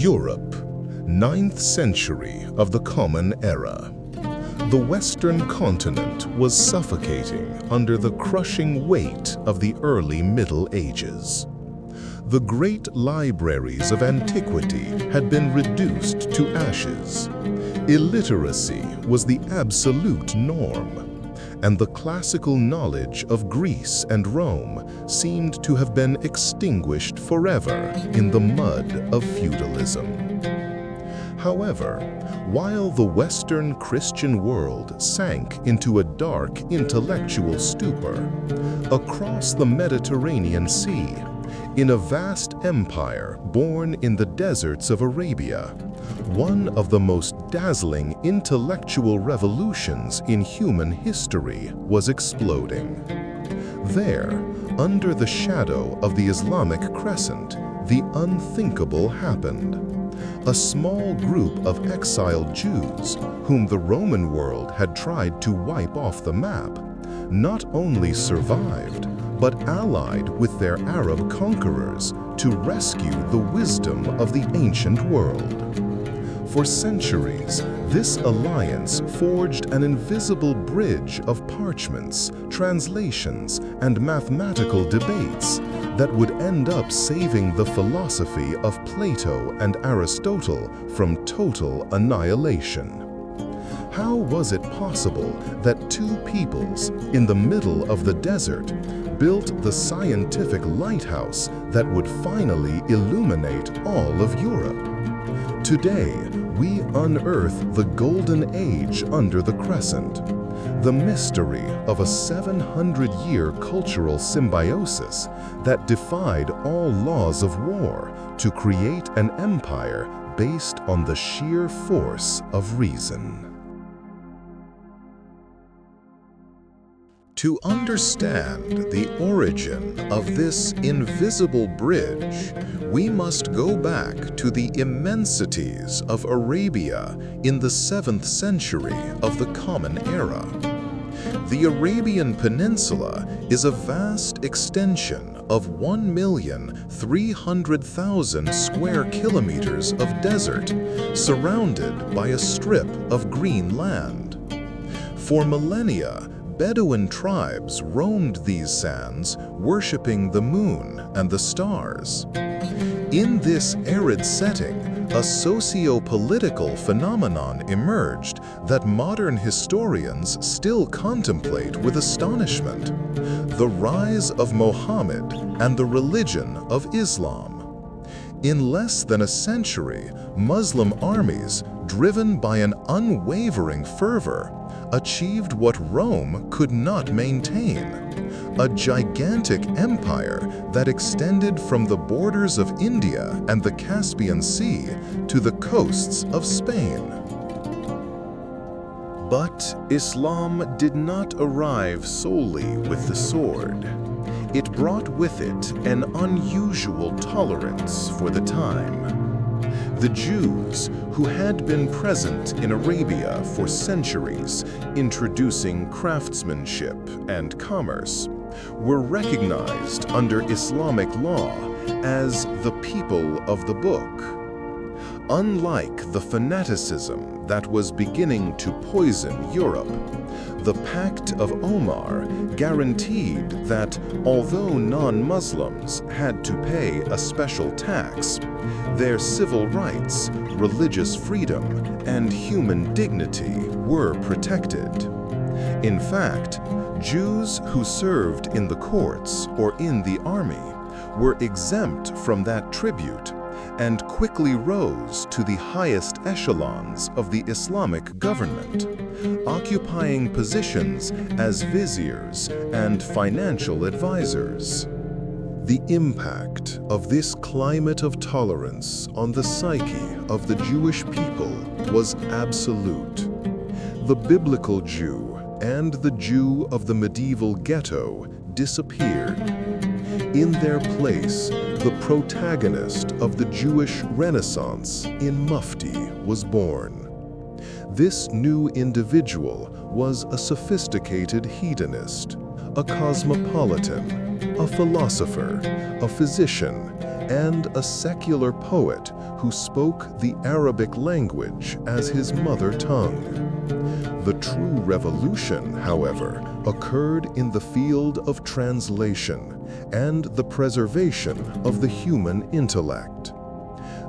Europe, 9th century of the Common Era. The Western continent was suffocating under the crushing weight of the early Middle Ages. The great libraries of antiquity had been reduced to ashes. Illiteracy was the absolute norm, and the classical knowledge of Greece and Rome seemed to have been extinguished forever in the mud of feudalism. However, while the Western Christian world sank into a dark intellectual stupor, across the Mediterranean Sea, in a vast empire born in the deserts of Arabia, one of the most dazzling intellectual revolutions in human history was exploding. There, under the shadow of the Islamic Crescent, the unthinkable happened. A small group of exiled Jews, whom the Roman world had tried to wipe off the map, not only survived, but allied with their Arab conquerors to rescue the wisdom of the ancient world. For centuries, this alliance forged an invisible bridge of parchments, translations, and mathematical debates that would end up saving the philosophy of Plato and Aristotle from total annihilation. How was it possible that two peoples in the middle of the desert built the scientific lighthouse that would finally illuminate all of Europe? Today, we unearth the golden age under the Crescent, the mystery of a 700-year cultural symbiosis that defied all laws of war to create an empire based on the sheer force of reason. To understand the origin of this invisible bridge, we must go back to the immensities of Arabia in the 7th century of the Common Era. The Arabian Peninsula is a vast extension of 1,300,000 square kilometers of desert, surrounded by a strip of green land. For millennia, Bedouin tribes roamed these sands, worshipping the moon and the stars. In this arid setting, a socio-political phenomenon emerged that modern historians still contemplate with astonishment: the rise of Mohammed and the religion of Islam. In less than a century, Muslim armies, driven by an unwavering fervor, achieved what Rome could not maintain: a gigantic empire that extended from the borders of India and the Caspian Sea to the coasts of Spain. But Islam did not arrive solely with the sword. It brought with it an unusual tolerance for the time. The Jews, who had been present in Arabia for centuries, introducing craftsmanship and commerce, were recognized under Islamic law as the people of the book. Unlike the fanaticism that was beginning to poison Europe, the Pact of Omar guaranteed that although non-Muslims had to pay a special tax, their civil rights, religious freedom, and human dignity were protected. In fact, Jews who served in the courts or in the army were exempt from that tribute and quickly rose to the highest echelons of the Islamic government, occupying positions as viziers and financial advisors. The impact of this climate of tolerance on the psyche of the Jewish people was absolute. The biblical Jew and the Jew of the medieval ghetto disappeared. In their place, the protagonist of the Jewish Renaissance in Mufti was born. This new individual was a sophisticated hedonist, a cosmopolitan, a philosopher, a physician, and a secular poet who spoke the Arabic language as his mother tongue. The true revolution, however, occurred in the field of translation and the preservation of the human intellect.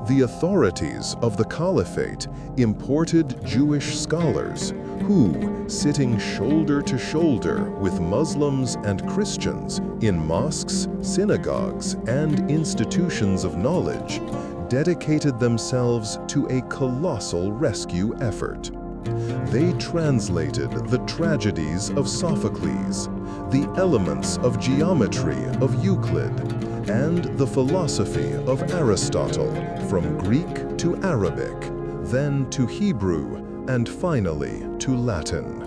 The authorities of the Caliphate imported Jewish scholars who, sitting shoulder to shoulder with Muslims and Christians in mosques, synagogues, and institutions of knowledge, dedicated themselves to a colossal rescue effort. They translated the tragedies of Sophocles, the elements of geometry of Euclid, and the philosophy of Aristotle from Greek to Arabic, then to Hebrew, and finally to Latin.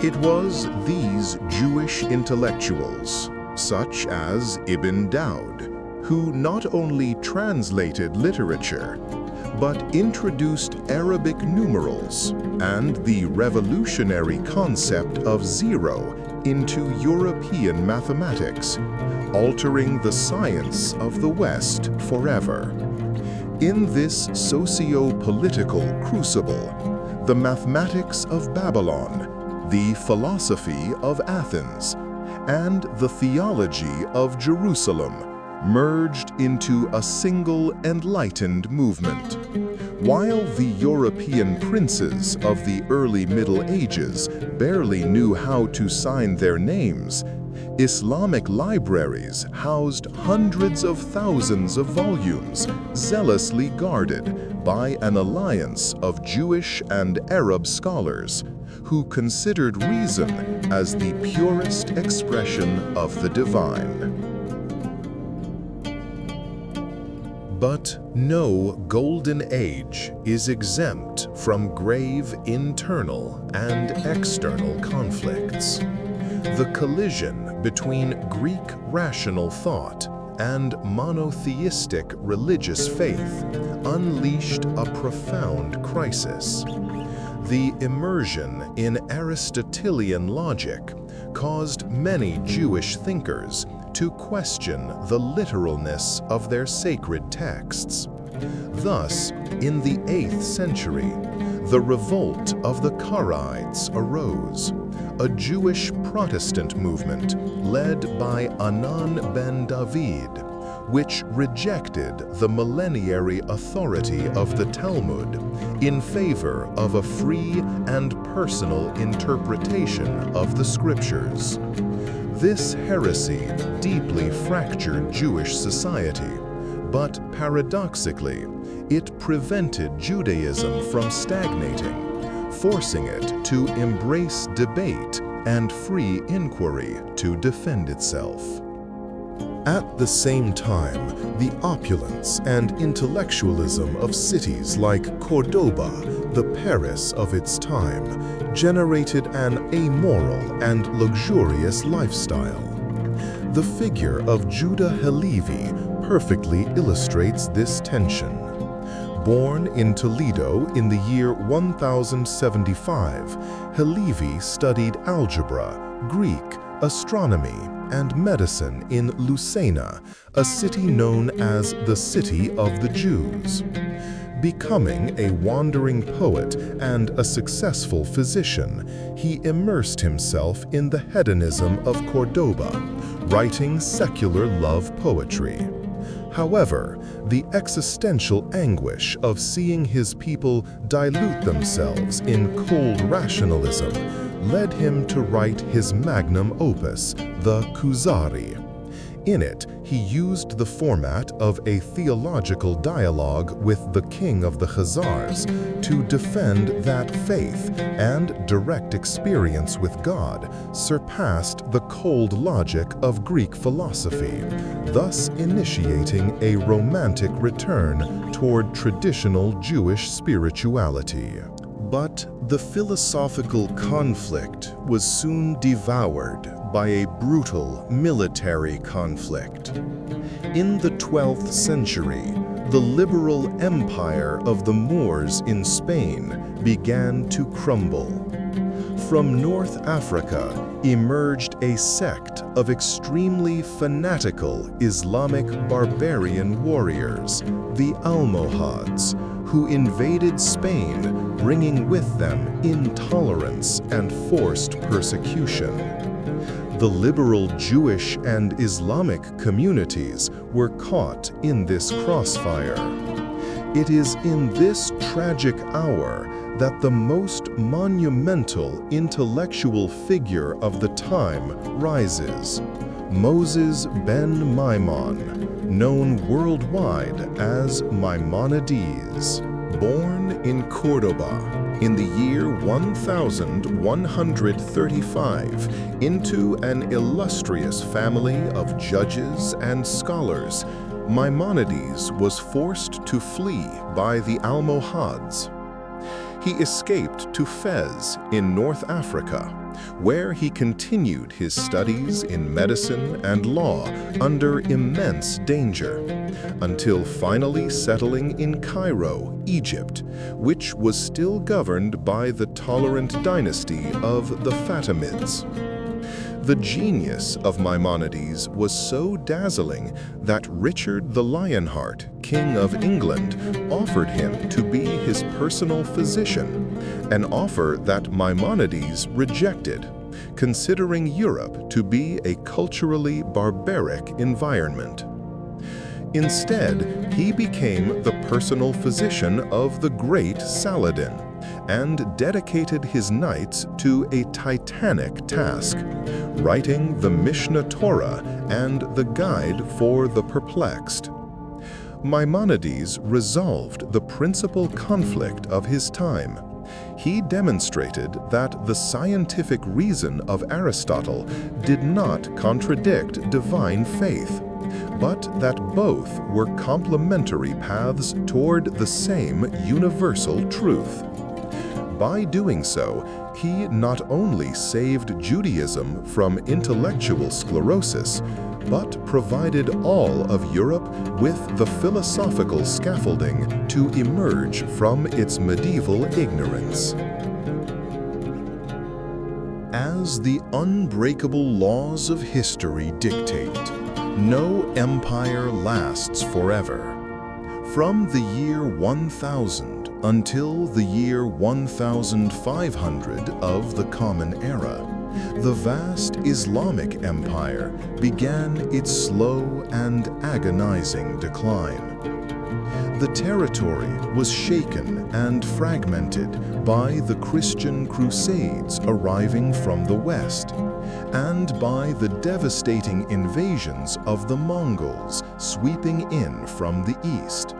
It was these Jewish intellectuals, such as Ibn Dawud, who not only translated literature, but introduced Arabic numerals and the revolutionary concept of zero into European mathematics, altering the science of the West forever. In this socio-political crucible, the mathematics of Babylon, the philosophy of Athens, and the theology of Jerusalem merged into a single enlightened movement. While the European princes of the early Middle Ages barely knew how to sign their names, Islamic libraries housed hundreds of thousands of volumes zealously guarded by an alliance of Jewish and Arab scholars who considered reason as the purest expression of the divine. But no golden age is exempt from grave internal and external conflicts. The collision between Greek rational thought and monotheistic religious faith unleashed a profound crisis. The immersion in Aristotelian logic caused many Jewish thinkers to question the literalness of their sacred texts. Thus, in the 8th century, the revolt of the Karaites arose, a Jewish Protestant movement led by Anan ben David, which rejected the millenniary authority of the Talmud in favor of a free and personal interpretation of the scriptures. This heresy deeply fractured Jewish society, but paradoxically, it prevented Judaism from stagnating, forcing it to embrace debate and free inquiry to defend itself. At the same time, the opulence and intellectualism of cities like Cordoba, the Paris of its time, generated an amoral and luxurious lifestyle. The figure of Judah Halevi perfectly illustrates this tension. Born in Toledo in the year 1075, Halevi studied algebra, Greek, astronomy, and medicine in Lucena, a city known as the City of the Jews. Becoming a wandering poet and a successful physician, he immersed himself in the hedonism of Cordoba, writing secular love poetry. However, the existential anguish of seeing his people dilute themselves in cold rationalism led him to write his magnum opus, the Kuzari. In it, he used the format of a theological dialogue with the king of the Khazars to defend that faith and direct experience with God surpassed the cold logic of Greek philosophy, thus initiating a romantic return toward traditional Jewish spirituality. But the philosophical conflict was soon devoured by a brutal military conflict. In the 12th century, the liberal empire of the Moors in Spain began to crumble. From North Africa emerged a sect of extremely fanatical Islamic barbarian warriors, the Almohads, who invaded Spain, bringing with them intolerance and forced persecution. The liberal Jewish and Islamic communities were caught in this crossfire. It is in this tragic hour that the most monumental intellectual figure of the time rises, Moses ben Maimon, known worldwide as Maimonides. Born in Cordoba in the year 1135 into an illustrious family of judges and scholars, Maimonides was forced to flee by the Almohads. He escaped to Fez in North Africa, where he continued his studies in medicine and law under immense danger, until finally settling in Cairo, Egypt, which was still governed by the tolerant dynasty of the Fatimids. The genius of Maimonides was so dazzling that Richard the Lionheart, King of England, offered him to be his personal physician, an offer that Maimonides rejected, considering Europe to be a culturally barbaric environment. Instead, he became the personal physician of the great Saladin, and dedicated his nights to a titanic task, writing the Mishnah Torah and the Guide for the Perplexed. Maimonides resolved the principal conflict of his time. He demonstrated that the scientific reason of Aristotle did not contradict divine faith, but that both were complementary paths toward the same universal truth. By doing so, he not only saved Judaism from intellectual sclerosis, but provided all of Europe with the philosophical scaffolding to emerge from its medieval ignorance. As the unbreakable laws of history dictate, no empire lasts forever. From the year 1000 until the year 1500 of the Common Era, the vast Islamic Empire began its slow and agonizing decline. The territory was shaken and fragmented by the Christian Crusades arriving from the west, and by the devastating invasions of the Mongols sweeping in from the east.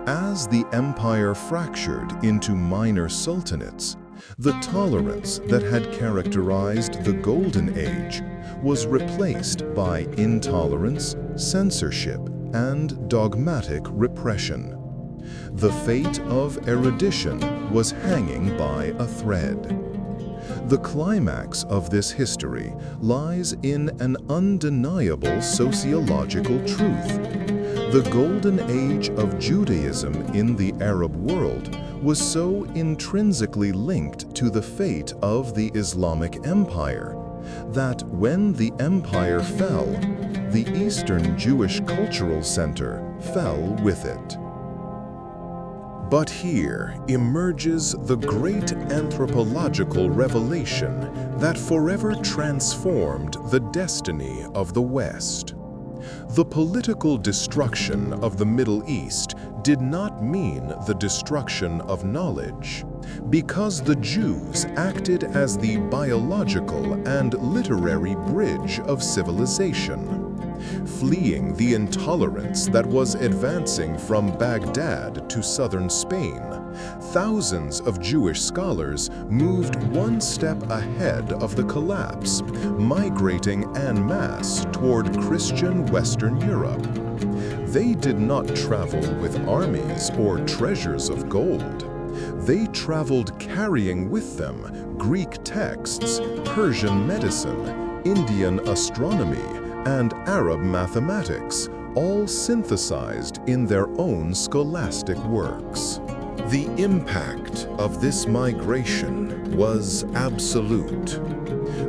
As the empire fractured into minor sultanates, the tolerance that had characterized the Golden Age was replaced by intolerance, censorship, and dogmatic repression. The fate of erudition was hanging by a thread. The climax of this history lies in an undeniable sociological truth. The Golden Age of Judaism in the Arab world was so intrinsically linked to the fate of the Islamic Empire that when the empire fell, the Eastern Jewish cultural center fell with it. But here emerges the great anthropological revelation that forever transformed the destiny of the West. The political destruction of the Middle East did not mean the destruction of knowledge, because the Jews acted as the biological and literary bridge of civilization. Fleeing the intolerance that was advancing from Baghdad to southern Spain, thousands of Jewish scholars moved one step ahead of the collapse, migrating en masse toward Christian Western Europe. They did not travel with armies or treasures of gold. They traveled carrying with them Greek texts, Persian medicine, Indian astronomy, and Arab mathematics, all synthesized in their own scholastic works. The impact of this migration was absolute.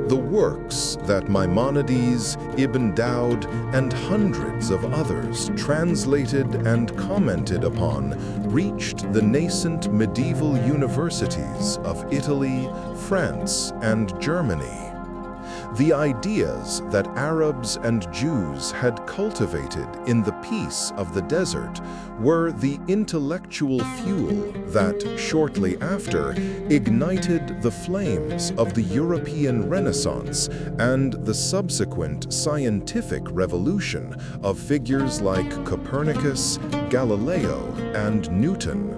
The works that Maimonides, Ibn Daud, and hundreds of others translated and commented upon reached the nascent medieval universities of Italy, France, and Germany. The ideas that Arabs and Jews had cultivated in the peace of the desert were the intellectual fuel that, shortly after, ignited the flames of the European Renaissance and the subsequent scientific revolution of figures like Copernicus, Galileo, and Newton.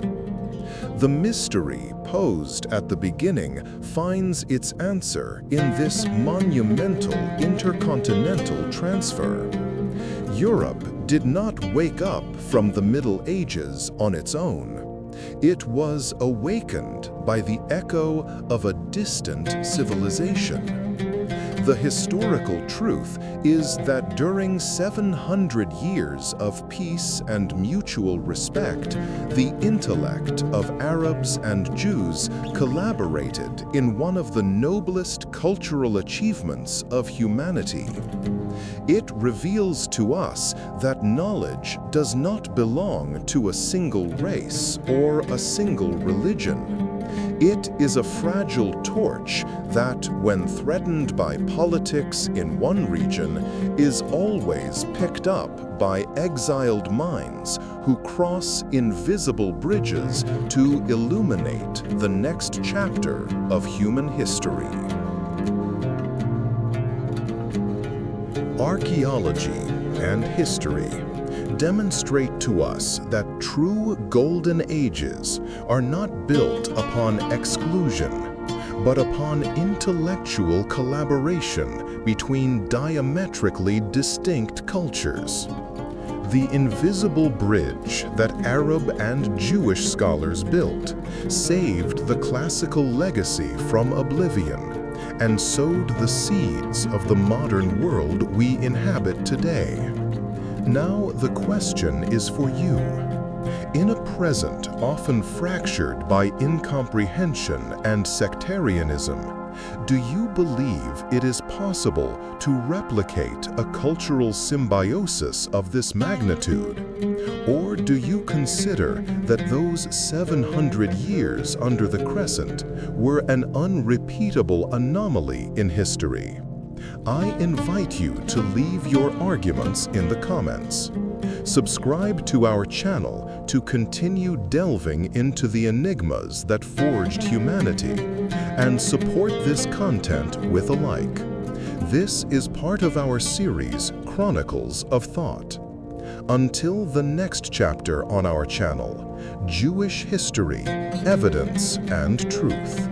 The mystery posed at the beginning finds its answer in this monumental intercontinental transfer. Europe did not wake up from the Middle Ages on its own. It was awakened by the echo of a distant civilization. The historical truth is that during 700 years of peace and mutual respect, the intellect of Arabs and Jews collaborated in one of the noblest cultural achievements of humanity. It reveals to us that knowledge does not belong to a single race or a single religion. It is a fragile torch that, when threatened by politics in one region, is always picked up by exiled minds who cross invisible bridges to illuminate the next chapter of human history. Archaeology and history demonstrate to us that true golden ages are not built upon exclusion, but upon intellectual collaboration between diametrically distinct cultures. The invisible bridge that Arab and Jewish scholars built saved the classical legacy from oblivion and sowed the seeds of the modern world we inhabit today. Now the question is for you. In a present often fractured by incomprehension and sectarianism, do you believe it is possible to replicate a cultural symbiosis of this magnitude? Or do you consider that those 700 years under the Crescent were an unrepeatable anomaly in history? I invite you to leave your arguments in the comments. Subscribe to our channel to continue delving into the enigmas that forged humanity, and support this content with a like. This is part of our series, Chronicles of Thought. Until the next chapter on our channel, Jewish History, Evidence and Truth.